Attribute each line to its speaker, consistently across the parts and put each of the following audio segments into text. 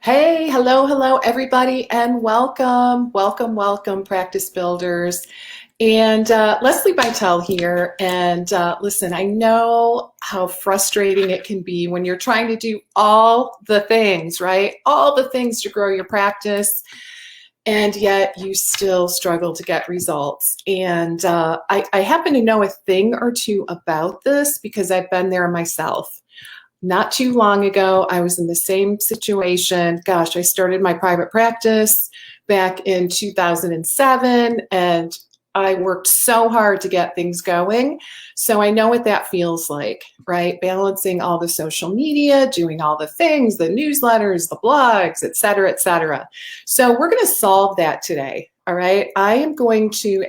Speaker 1: Hey, hello, everybody, and welcome, practice builders. And Lesli Bitel here. And listen, I know how frustrating it can be when you're trying to do all the things, right? All the things to grow your practice, and yet you still struggle to get results. And I happen to know a thing or two about this because I've been there myself. Not too long ago, I was in the same situation. Gosh, I started my private practice back in 2007, and I worked so hard to get things going. So I know what that feels like, right? Balancing all the social media, doing all the things, the newsletters, the blogs, et cetera, et cetera. So we're going to solve that today. All right. I'm going to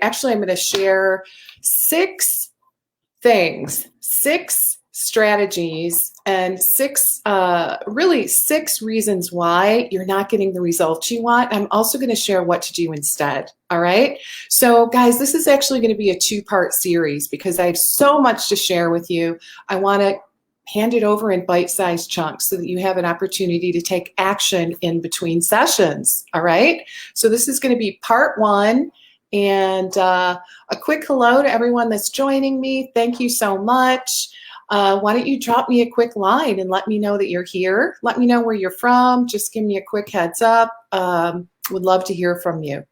Speaker 1: share six things, six strategies, and six reasons why you're not getting the results you want. I'm also going to share what to do instead. All right. So guys, this is actually going to be a two-part series because I have so much to share with you. I want to hand it over in bite-sized chunks so that you have an opportunity to take action in between sessions. All right. So this is going to be part one. And a quick hello to everyone that's joining me. Thank you so much. Why don't you drop me a quick line and let me know that you're here. Let me know where you're from. Just give me a quick heads up. Would love to hear from you.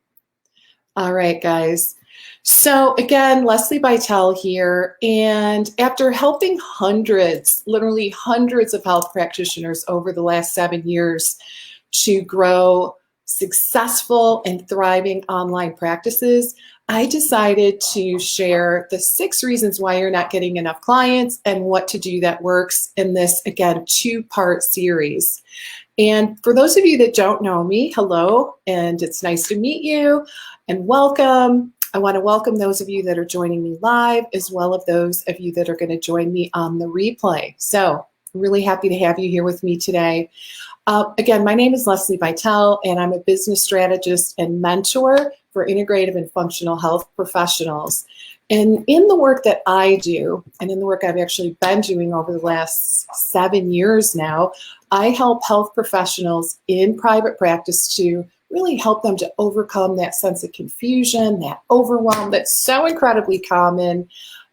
Speaker 1: All right, guys. So again, Lesli Bitel here. And after helping hundreds, literally hundreds of health practitioners over the last 7 years to grow successful and thriving online practices, I decided to share the 6 reasons why you're not getting enough clients and what to do that works in this, again, two-part series. And for those of you that don't know me, hello, and it's nice to meet you and welcome. I want to welcome those of you that are joining me live, as well as those of you that are going to join me on the replay. So I'm really happy to have you here with me today. Again, my name is Lesli Bitel, and I'm a business strategist and mentor for integrative and functional health professionals. And in the work that I do, and in the work I've actually been doing over the last 7 years now, I help health professionals in private practice to really help them to overcome that sense of confusion, that overwhelm that's so incredibly common.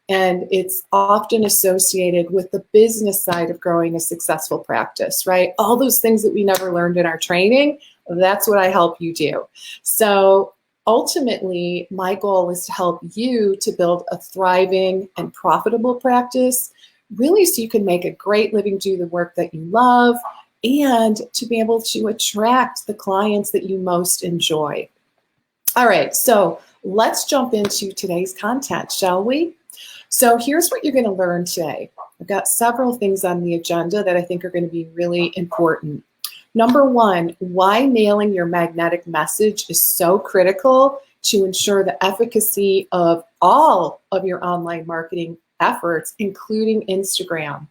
Speaker 1: And it's often associated with the business side of growing a successful practice, right? All those things that we never learned in our training, that's what I help you do. So ultimately, my goal is to help you to build a thriving and profitable practice, really so you can make a great living, do the work that you love, and to be able to attract the clients that you most enjoy. All right, so let's jump into today's content, shall we? So here's what you're going to learn today. I've got several things on the agenda that I think are going to be really important. Number one, why nailing your magnetic message is so critical to ensure the efficacy of all of your online marketing efforts, including Instagram.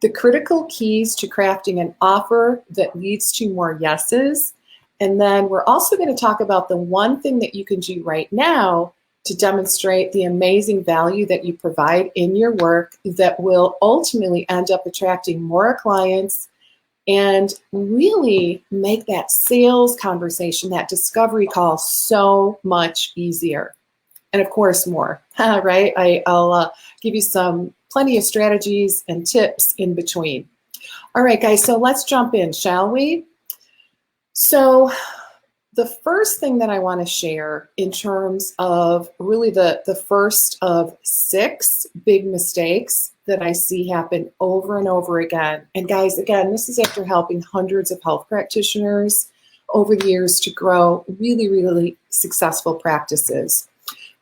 Speaker 1: The critical keys to crafting an offer that leads to more yeses. And then we're also going to talk about the one thing that you can do right now to demonstrate the amazing value that you provide in your work that will ultimately end up attracting more clients and really make that sales conversation, that discovery call, so much easier. And of course, more, right? I'll give you plenty of strategies and tips in between. All right, guys, so let's jump in, shall we? So the first thing that I want to share in terms of really the first of 6 big mistakes that I see happen over and over again. And guys, again, this is after helping hundreds of health practitioners over the years to grow really, really successful practices.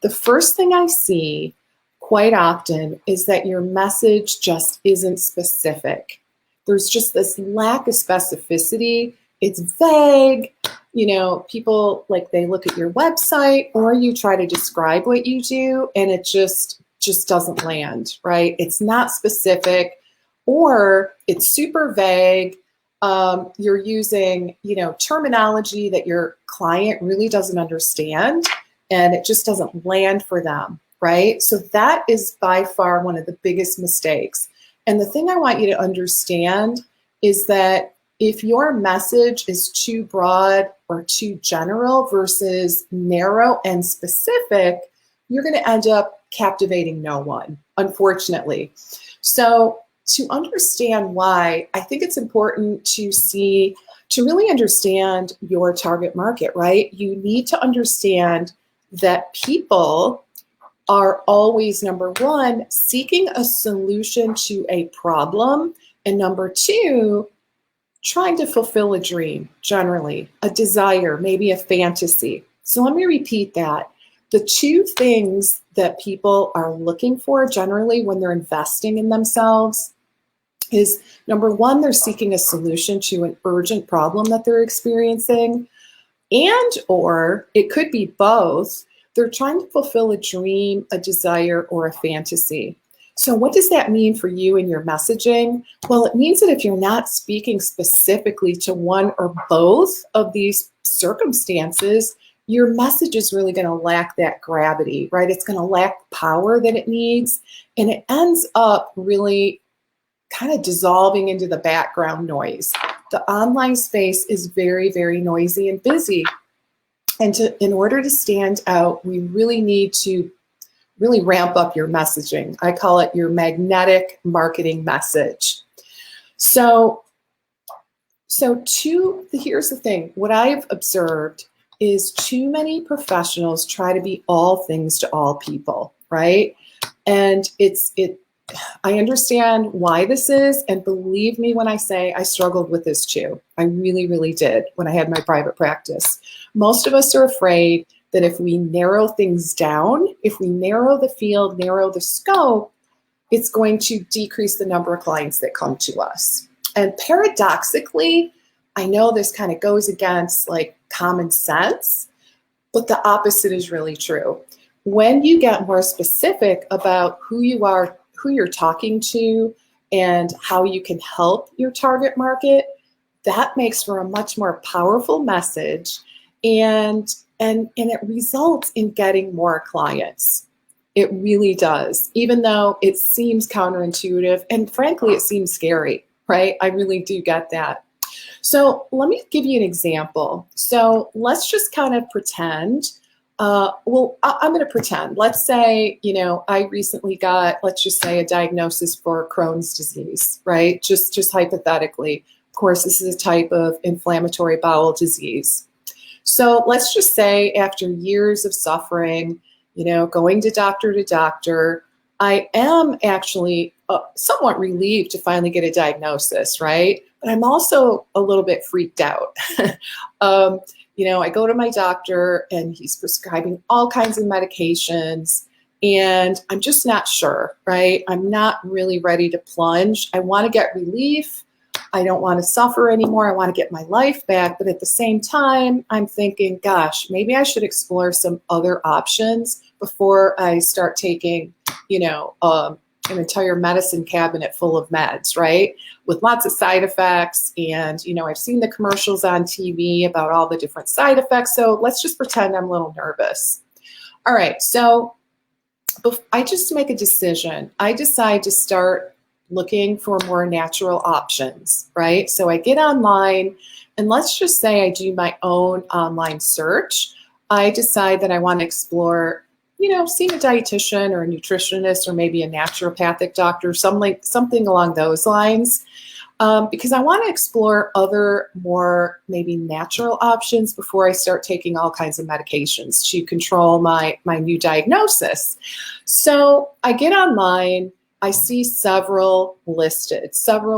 Speaker 1: The first thing I see quite often is that your message just isn't specific. There's just this lack of specificity. It's vague. You know, people, like, they look at your website or you try to describe what you do and it just doesn't land, right? It's not specific, or it's super vague. You're using, terminology that your client really doesn't understand, and it just doesn't land for them, right? So that is by far one of the biggest mistakes. And the thing I want you to understand is that if your message is too broad or too general versus narrow and specific, you're going to end up captivating no one, unfortunately. So to understand why, I think it's important to really understand your target market, right? You need to understand that people are always, number one, seeking a solution to a problem, and number two, trying to fulfill a dream, generally, a desire, maybe a fantasy. So let me repeat that. The two things that people are looking for generally when they're investing in themselves is, number one, they're seeking a solution to an urgent problem that they're experiencing, and or it could be both. They're trying to fulfill a dream, a desire, or a fantasy. So what does that mean for you in your messaging? Well, it means that if you're not speaking specifically to one or both of these circumstances, your message is really going to lack that gravity, right? It's going to lack power that it needs, and it ends up really kind of dissolving into the background noise. The online space is very, very noisy and busy. And in order to stand out, we really need to really ramp up your messaging. I call it your magnetic marketing message. So here's the thing. What I've observed is too many professionals try to be all things to all people, right? And I understand why this is, and believe me when I say I struggled with this too. I really, really did when I had my private practice. Most of us are afraid that if we narrow things down, if we narrow the field, narrow the scope, it's going to decrease the number of clients that come to us. And paradoxically, I know this kind of goes against like common sense, but the opposite is really true. When you get more specific about who you are, who you're talking to, and how you can help your target market, that makes for a much more powerful message, and it results in getting more clients. It really does, even though it seems counterintuitive, and frankly, it seems scary, right? I really do get that. So let me give you an example. So let's just kind of pretend, I'm going to pretend. Let's say, I recently got, let's just say, a diagnosis for Crohn's disease, right? Just hypothetically. Of course, this is a type of inflammatory bowel disease. So let's just say after years of suffering, going to doctor, I am actually somewhat relieved to finally get a diagnosis, right? But I'm also a little bit freaked out. I go to my doctor and he's prescribing all kinds of medications, and I'm just not sure, right? I'm not really ready to plunge. I want to get relief. I don't want to suffer anymore. I want to get my life back. But at the same time, I'm thinking, gosh, maybe I should explore some other options before I start taking, an entire medicine cabinet full of meds, right? With lots of side effects. And, I've seen the commercials on TV about all the different side effects. So let's just pretend I'm a little nervous. All right. So I just make a decision. I decide to start looking for more natural options, right? So I get online, and let's just say I do my own online search. I decide that I want to explore, seeing a dietitian or a nutritionist or maybe a naturopathic doctor, something along those lines, because I want to explore other more maybe natural options before I start taking all kinds of medications to control my new diagnosis. So I get online. I see several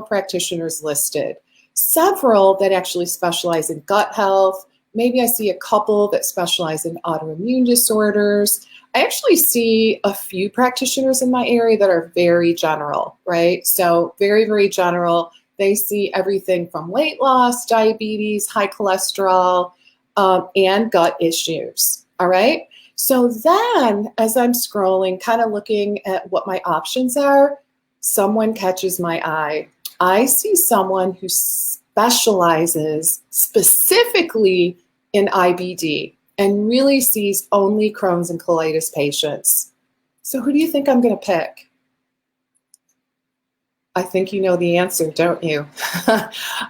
Speaker 1: practitioners listed, several that actually specialize in gut health. Maybe I see a couple that specialize in autoimmune disorders. I actually see a few practitioners in my area that are very general, right? So very, very general. They see everything from weight loss, diabetes, high cholesterol, and gut issues, all right? So then, as I'm scrolling, kind of looking at what my options are, someone catches my eye. I see someone who specializes specifically in IBD and really sees only Crohn's and colitis patients. So who do you think I'm going to pick? I think you know the answer, don't you?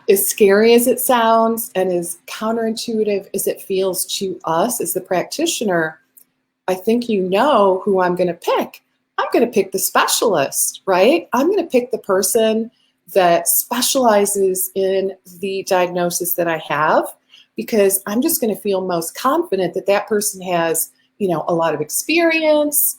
Speaker 1: As scary as it sounds and as counterintuitive as it feels to us as the practitioner, I think you know who I'm going to pick. I'm going to pick the specialist, right? I'm going to pick the person that specializes in the diagnosis that I have, because I'm just going to feel most confident that that person has, a lot of experience.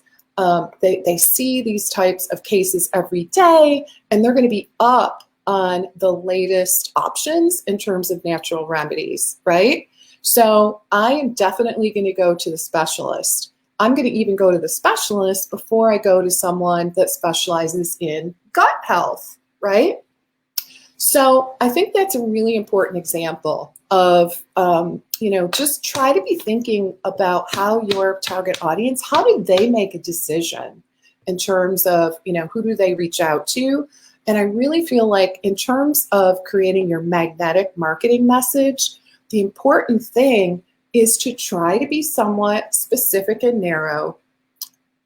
Speaker 1: They see these types of cases every day, and they're going to be up on the latest options in terms of natural remedies, right? So I am definitely going to go to the specialist. I'm going to even go to the specialist before I go to someone that specializes in gut health, right? So I think that's a really important example of, just try to be thinking about how your target audience, how do they make a decision in terms of, who do they reach out to? And I really feel like in terms of creating your magnetic marketing message, the important thing is to try to be somewhat specific and narrow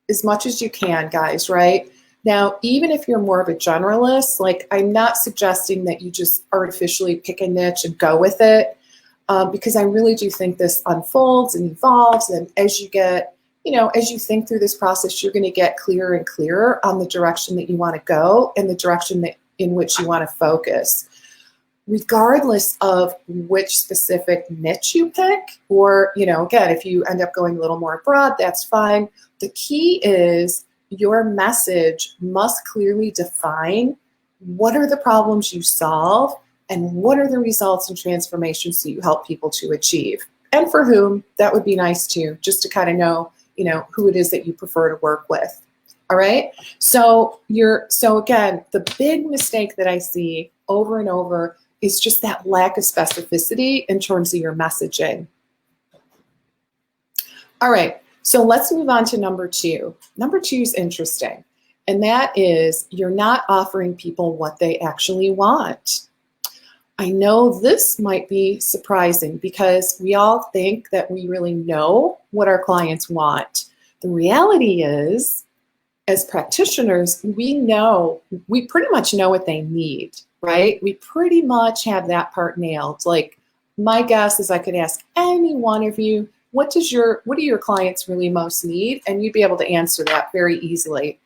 Speaker 1: as much as you can, guys, right? Now, even if you're more of a generalist, like, I'm not suggesting that you just artificially pick a niche and go with it, because I really do think this unfolds and evolves. And as you get, as you think through this process, you're going to get clearer and clearer on the direction that you want to go and the direction in which you want to focus. Regardless of which specific niche you pick, or, again, if you end up going a little more broad, that's fine. The key is your message must clearly define what are the problems you solve and what are the results and transformations that you help people to achieve. And for whom, that would be nice too, just to kind of know, who it is that you prefer to work with. All right. So again, the big mistake that I see over and over is just that lack of specificity in terms of your messaging. All right, so let's move on to number 2. Number 2 is interesting, and that is you're not offering people what they actually want. I know this might be surprising because we all think that we really know what our clients want. The reality is, as practitioners, we pretty much know what they need, right? We pretty much have that part nailed. Like, my guess is I could ask any one of you, what do your clients really most need? And you'd be able to answer that very easily.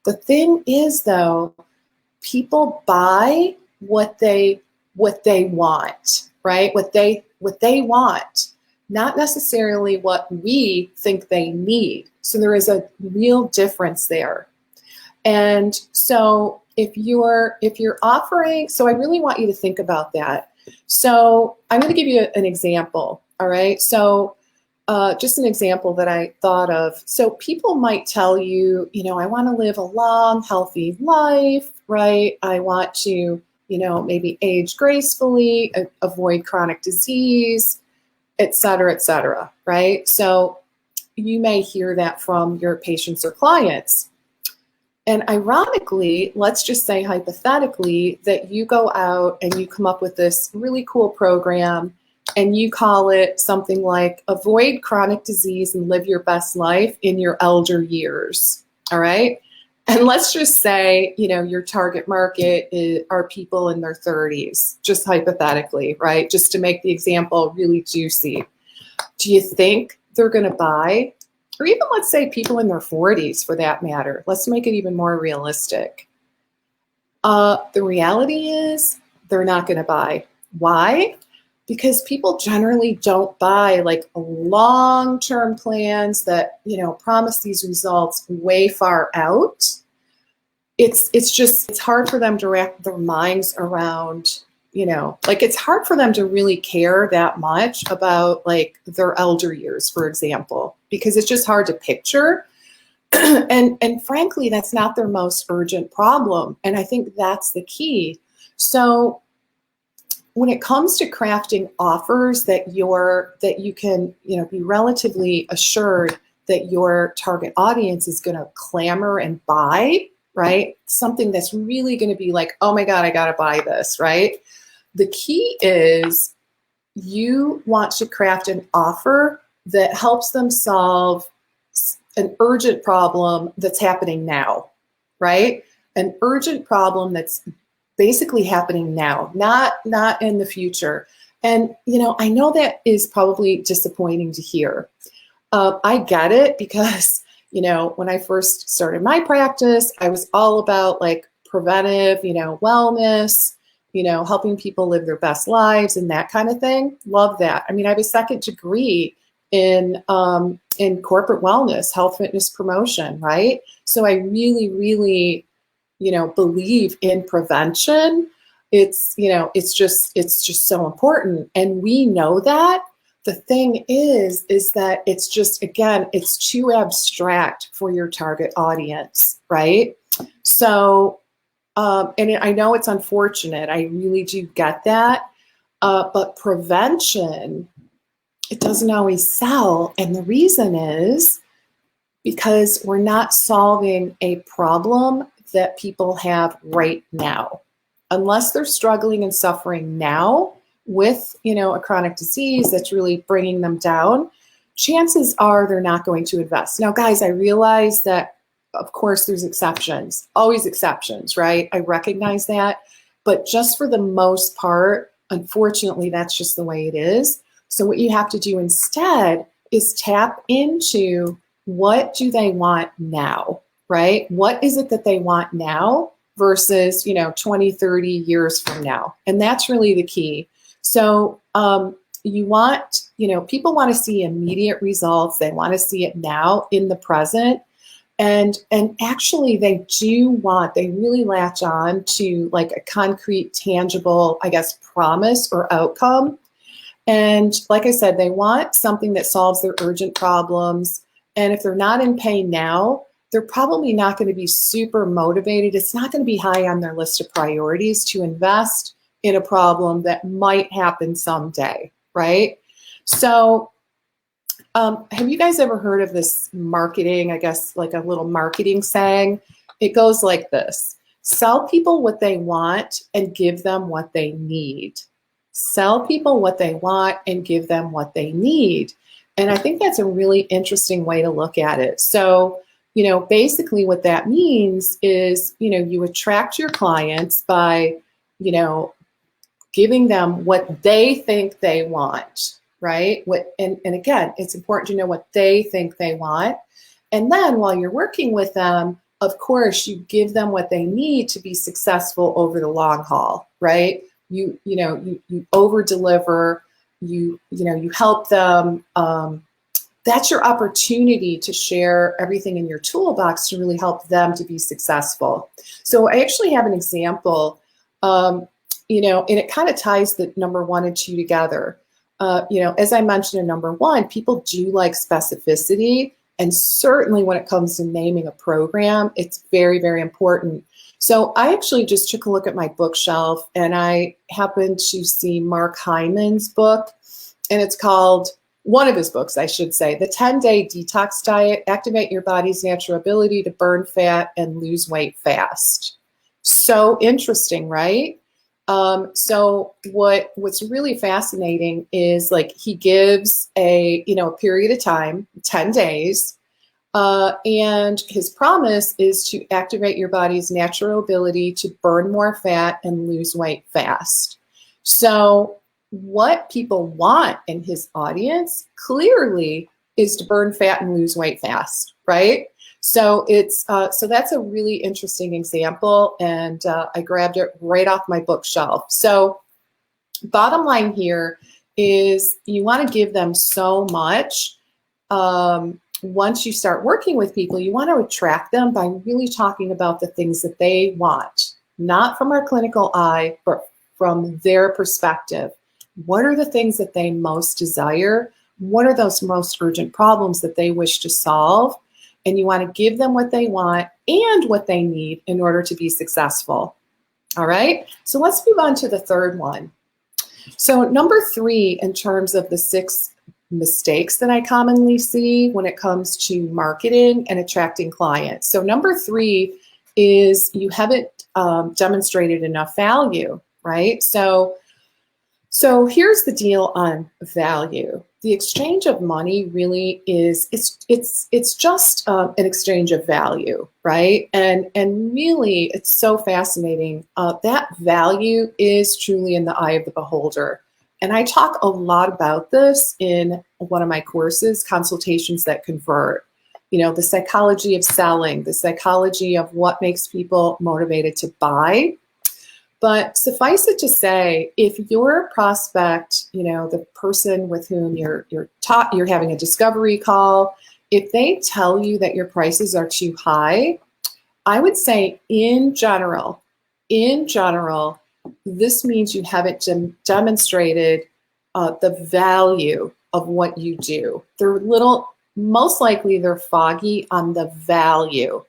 Speaker 1: The thing is, though, people buy what they want, right? What they want, not necessarily what we think they need. So there is a real difference there. And so if you're offering, so I really want you to think about that. So I'm going to give you an example. All right. So just an example that I thought of. So people might tell you, I want to live a long, healthy life, right? I want to, maybe age gracefully, avoid chronic disease, et cetera, right? So you may hear that from your patients or clients. And ironically, let's just say hypothetically that you go out and you come up with this really cool program and you call it something like avoid chronic disease and live your best life in your elder years, all right? And let's just say, your target market are people in their 30s, just hypothetically, right? Just to make the example really juicy. Do you think they're going to buy? Or even, let's say, people in their 40s for that matter. Let's make it even more realistic. The reality is they're not going to buy. Why? Because people generally don't buy like long-term plans that, promise these results way far out. It's hard for them to wrap their minds around, it's hard for them to really care that much about like their elder years, for example, because it's just hard to picture. And frankly, that's not their most urgent problem. And I think that's the key. So when it comes to crafting offers that you can, be relatively assured that your target audience is going to clamor and buy, right? Something that's really going to be like, oh my God, I got to buy this, right? The key is you want to craft an offer that helps them solve an urgent problem that's happening now, right? an urgent problem that's basically happening now, not in the future. And, I know that is probably disappointing to hear. I get it because, when I first started my practice, I was all about like preventive, wellness, helping people live their best lives and that kind of thing. Love that. I mean, I have a second degree in corporate wellness, health, fitness promotion, right? So I really, really, believe in prevention. It's just so important. And we know that. The thing is that it's just, again, it's too abstract for your target audience, right? So, and I know it's unfortunate. I really do get that. But prevention, it doesn't always sell. And the reason is because we're not solving a problem that people have right now. Unless they're struggling and suffering now with, a chronic disease that's really bringing them down, chances are they're not going to invest. Now, guys, I realize that, of course, there's exceptions, always exceptions, right? I recognize that. But just for the most part, unfortunately, that's just the way it is. So what you have to do instead is tap into what do they want now, right? What is it that they want now versus, 20, 30 years from now? And that's really the key. So you want, people want to see immediate results. They want to see it now in the present. And actually they really latch on to like a concrete, tangible, I guess, promise or outcome. And like I said, they want something that solves their urgent problems. And if they're not in pain now, they're probably not going to be super motivated. It's not going to be high on their list of priorities to invest in a problem that might happen someday, right? So have you guys ever heard of this marketing, I guess like a little marketing saying? It goes like this: sell people what they want and give them what they need. Sell people what they want and give them what they need. And I think that's a really interesting way to look at it. So, basically what that means is, you attract your clients by, giving them what they think they want, right? And again, it's important to know what they think they want. And then while you're working with them, of course, you give them what they need to be successful over the long haul, right? You over deliver, you help them. That's your opportunity to share everything in your toolbox to really help them to be successful. So I actually have an example, and it kind of ties the number 1 and 2 together. As I mentioned in number 1, people do like specificity. And certainly when it comes to naming a program, it's very, very important. So I actually just took a look at my bookshelf and I happened to see Mark Hyman's book, and it's called, one of his books, I should say, The 10-Day Detox Diet, Activate Your Body's Natural Ability to Burn Fat and Lose Weight Fast. So interesting, right? So what's really fascinating is like he gives a period of time, 10 days, and his promise is to activate your body's natural ability to burn more fat and lose weight fast. So what people want in his audience clearly is to burn fat and lose weight fast, right? So it's so that's a really interesting example, and I grabbed it right off my bookshelf. So bottom line here is you want to give them so much. Once you start working with people, you want to attract them by really talking about the things that they want, not from our clinical eye, but from their perspective. What are the things that they most desire? What are those most urgent problems that they wish to solve? And you want to give them what they want and what they need in order to be successful. All right, so let's move on to the third one. So number 3, in terms of the 6 mistakes that I commonly see when it comes to marketing and attracting clients. So number 3 is you haven't demonstrated enough value, right? So here's the deal on value. the exchange of money really is, it's just an exchange of value, right? And really, it's so fascinating. That value is truly in the eye of the beholder. And I talk a lot about this in one of my courses, Consultations That Convert. You know, the psychology of selling, the psychology of what makes people motivated to buy. But suffice it to say, if your prospect, you know, the person with whom you're having a discovery call, if they tell you that your prices are too high, I would say in general, this means you haven't demonstrated the value of what you do. Most likely they're foggy on the value.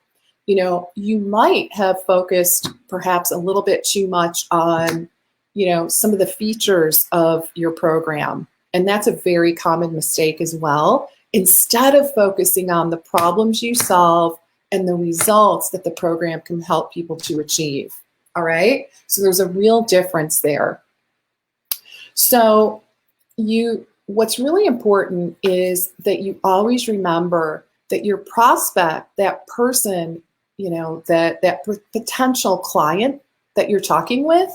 Speaker 1: You know, you might have focused perhaps a little bit too much on, you know, some of the features of your program. And that's a very common mistake as well. Instead of focusing on the problems you solve and the results that the program can help people to achieve. All right. So there's a real difference there. So what's really important is that you always remember that your prospect, that person, you know, that potential client that you're talking with,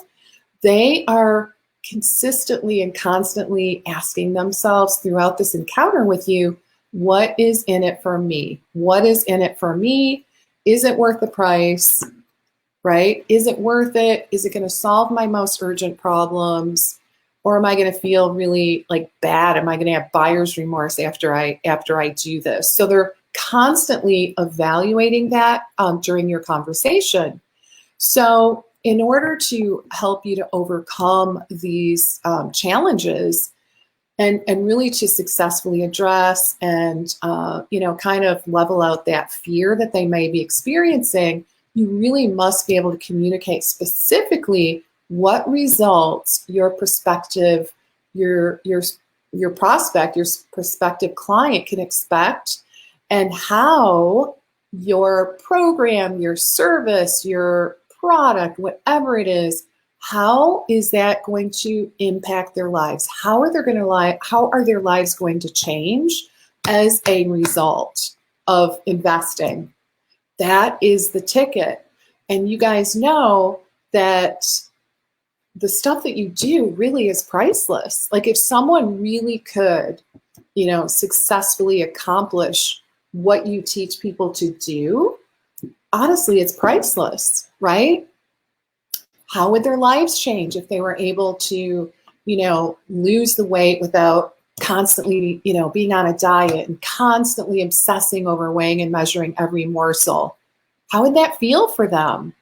Speaker 1: they are consistently and constantly asking themselves throughout this encounter with you, what is in it for me? What is in it for me? Is it worth the price? Right? Is it worth it? Is it going to solve my most urgent problems? Or am I going to feel really like bad? Am I going to have buyer's remorse after I do this? So they're constantly evaluating that during your conversation. So in order to help you to overcome these challenges and really to successfully address and you know, kind of level out that fear that they may be experiencing, you really must be able to communicate specifically what results your prospective client can expect, and how your program, your service, your product, whatever it is, how is that going to impact their lives? How are their lives going to change as a result of investing? That is the ticket. And you guys know that the stuff that you do really is priceless. Like if someone really could, you know, successfully accomplish what you teach people to do, honestly, it's priceless, right? How would their lives change if they were able to, you know, lose the weight without constantly, you know, being on a diet and constantly obsessing over weighing and measuring every morsel? How would that feel for them?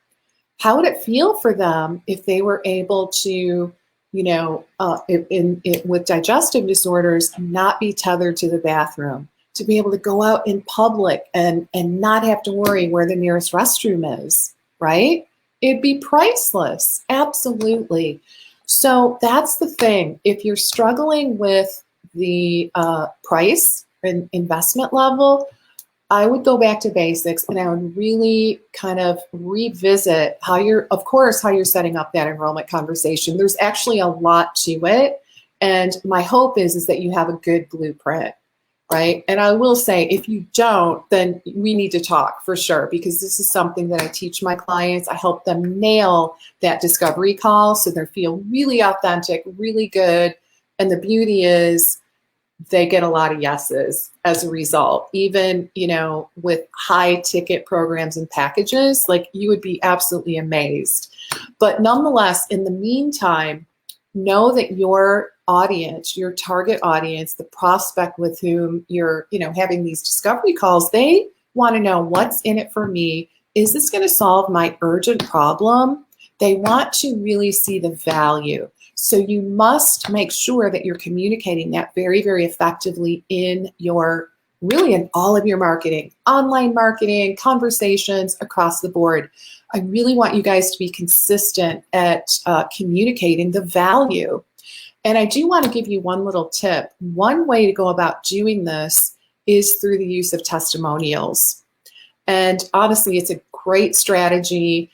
Speaker 1: How would it feel for them if they were able to, you know, with digestive disorders, not be tethered to the bathroom, to be able to go out in public and not have to worry where the nearest restroom is, right? It'd be priceless, absolutely. So that's the thing. If you're struggling with the price and investment level, I would go back to basics and I would really kind of revisit how you're setting up that enrollment conversation. There's actually a lot to it. And my hope is that you have a good blueprint, right? And I will say, if you don't, then we need to talk for sure, because this is something that I teach my clients. I help them nail that discovery call so they feel really authentic, really good. And the beauty is, they get a lot of yeses as a result. Even, you know, with high ticket programs and packages, like you would be absolutely amazed. But nonetheless, in the meantime, know that your audience, your target audience, the prospect with whom you're, you know, having these discovery calls, they want to know what's in it for me. Is this going to solve my urgent problem? They want to really see the value. So you must make sure that you're communicating that very, very effectively in all of your marketing, online marketing, conversations across the board. I really want you guys to be consistent at communicating the value. And I do want to give you one little tip. One way to go about doing this is through the use of testimonials. And honestly, it's a great strategy.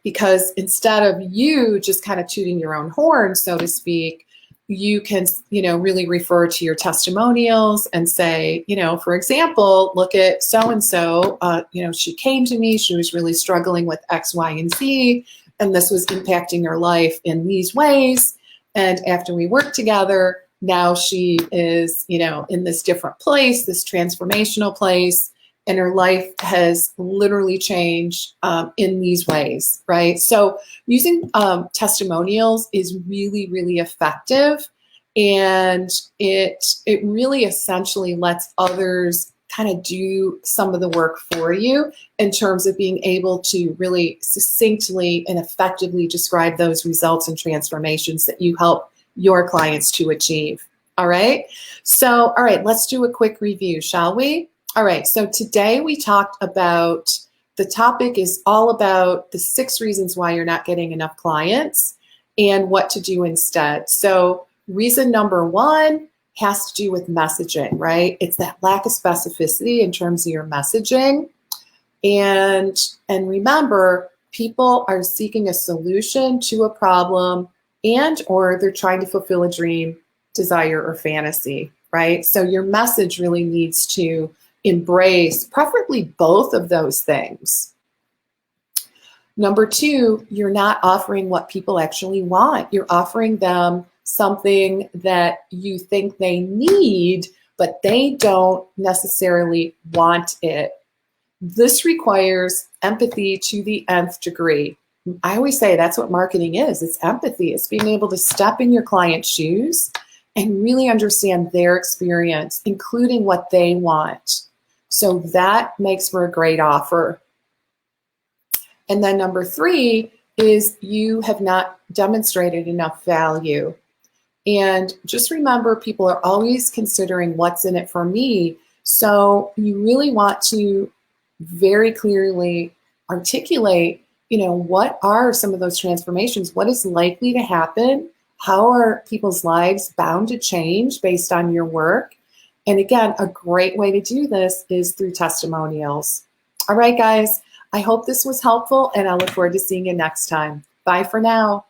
Speaker 1: Because instead of you just kind of tooting your own horn, so to speak, you can, really refer to your testimonials and say, for example, look at so-and-so, she came to me, she was really struggling with X, Y, and Z, and this was impacting her life in these ways. And after we worked together, now she is, in this different place, this transformational place, and her life has literally changed in these ways, right? So using testimonials is really, really effective, and it really essentially lets others kind of do some of the work for you in terms of being able to really succinctly and effectively describe those results and transformations that you help your clients to achieve. All right. So, all right, let's do a quick review, shall we? All right, so today we talked about, the topic is all about the 6 reasons why you're not getting enough clients and what to do instead. So reason number 1 has to do with messaging, right? It's that lack of specificity in terms of your messaging. And remember, people are seeking a solution to a problem or they're trying to fulfill a dream, desire, or fantasy, right? So your message really needs to embrace preferably both of those things. Number 2, you're not offering what people actually want. You're offering them something that you think they need, but they don't necessarily want it. This requires empathy to the nth degree. I always say that's what marketing is. It's empathy. It's being able to step in your client's shoes and really understand their experience, including what they want. So that makes for a great offer. And then number 3 is you have not demonstrated enough value. And just remember, people are always considering what's in it for me. So you really want to very clearly articulate, what are some of those transformations? What is likely to happen? How are people's lives bound to change based on your work? And again, a great way to do this is through testimonials. All right, guys, I hope this was helpful, and I look forward to seeing you next time. Bye for now.